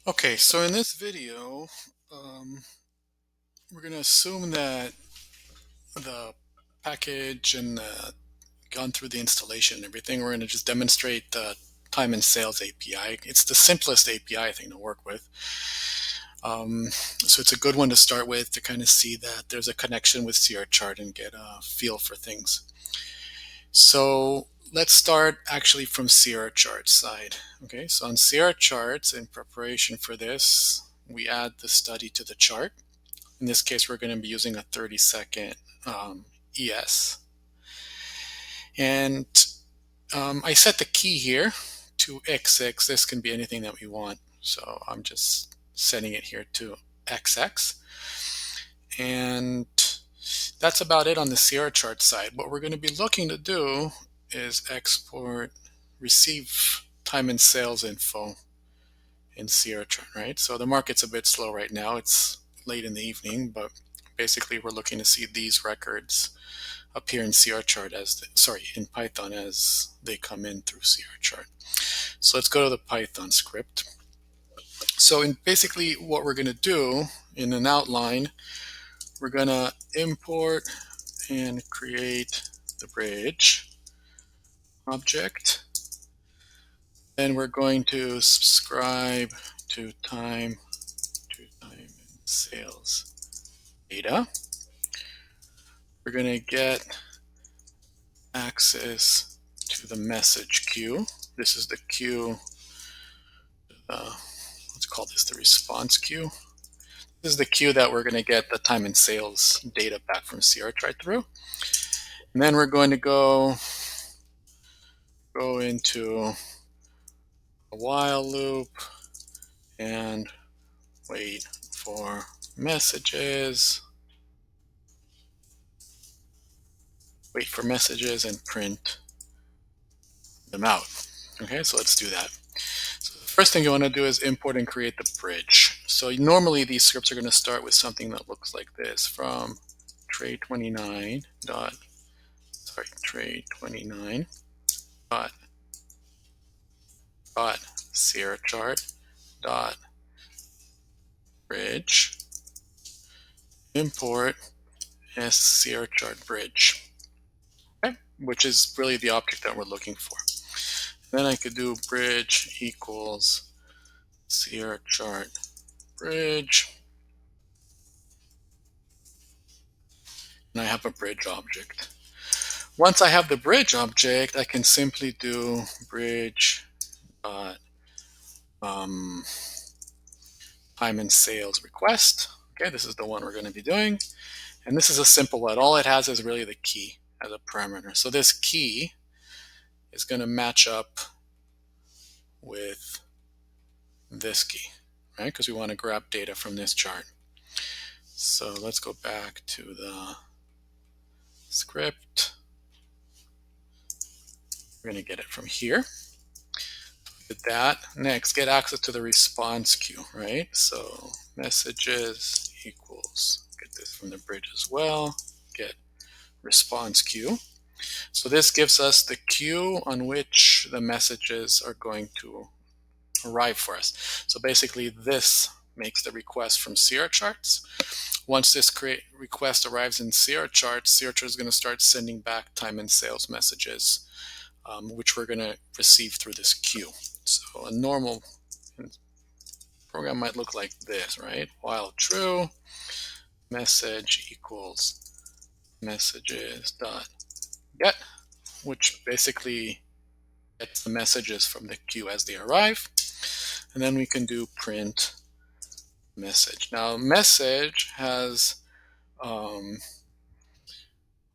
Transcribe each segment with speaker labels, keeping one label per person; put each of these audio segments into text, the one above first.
Speaker 1: Okay, so in this video, we're going to assume that the package and gone through the installation and everything. We're going to just demonstrate the time and sales API. It's the simplest API I think to work with. So it's a good one to start with to kind of see that there's a connection with CR chart and get a feel for things. So let's start actually from CR chart side. Okay, so on CR charts, in preparation for this, we add the study to the chart. In this case, we're going to be using a 30-second ES. And I set the key here to XX. This can be anything that we want. So I'm just setting it here to XX. And that's about it on the CR chart side. What we're going to be looking to do is export receive time and sales info in CR chart, right? So the market's a bit slow right now. It's late in the evening, but basically we're looking to see these records appear in CR chart in Python as they come in through CR chart. So let's go to the Python script. So basically what we're going to do in an outline, we're going to import and create the bridge object. Then we're going to subscribe to time and sales data. We're going to get access to the message queue. This is the queue, let's call this the response queue. This is the queue that we're going to get the time and sales data back from CR right through. And then we're going to go into a while loop and wait for messages. And print them out. Okay, so let's do that. So the first thing you want to do is import and create the bridge. So normally these scripts are going to start with something that looks like this from trade29 dot trade29 dot CR chart dot bridge import SCR chart bridge, okay, which is really the object that we're looking for. Then I could do bridge equals CR chart bridge, and I have a bridge object. Once I have the bridge object, I can simply do bridge dot time and sales request. Okay, this is the one we're going to be doing. And this is a simple one. All it has is really the key as a parameter. So this key is going to match up with this key, right? Because we want to grab data from this chart. So let's go back to the script. We're going to get it from here. Did that. Next, get access to the response queue, right? So messages equals, get this from the bridge as well, get response queue. So this gives us the queue on which the messages are going to arrive for us. So basically this makes the request from CR charts. Once this request arrives in CR charts is going to start sending back time and sales messages, which we're going to receive through this queue. So a normal program might look like this, right? While true, message equals messages dot get, which basically gets the messages from the queue as they arrive. And then we can do print message. Now message has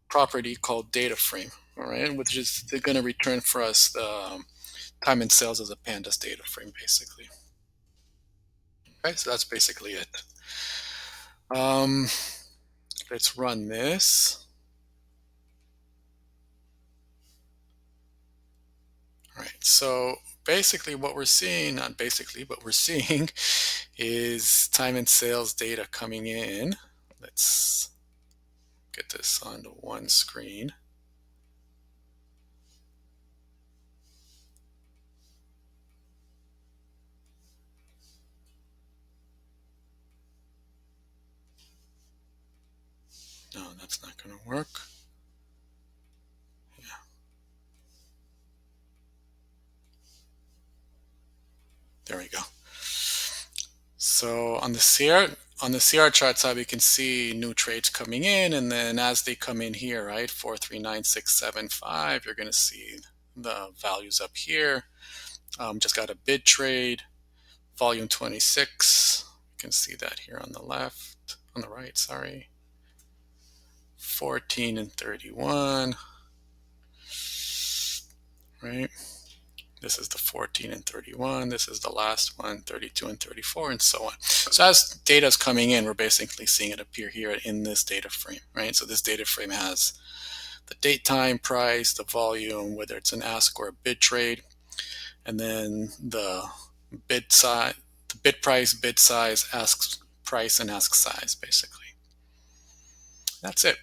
Speaker 1: property called data frame, all right, which is they're going to return for us the time and sales as a pandas data frame, basically. Okay, so that's basically it. Let's run this. All right, so basically what we're seeing, not basically, but we're seeing is time and sales data coming in. Let's get this onto one screen. No, that's not going to work. Yeah. There we go. So on the CR chart side, we can see new trades coming in, and then as they come in here, right, 439675, you're going to see the values up here. Just got a bid trade, volume 26. You can see that here on the left, on the right, sorry. 14 and 31, right? This is the 14 and 31. This is the last one, 32 and 34, and so on. So as data is coming in, we're basically seeing it appear here in this data frame, right? So this data frame has the date, time, price, the volume, whether it's an ask or a bid trade, and then the bid size, the bid price, bid size, ask price, and ask size, basically. That's it.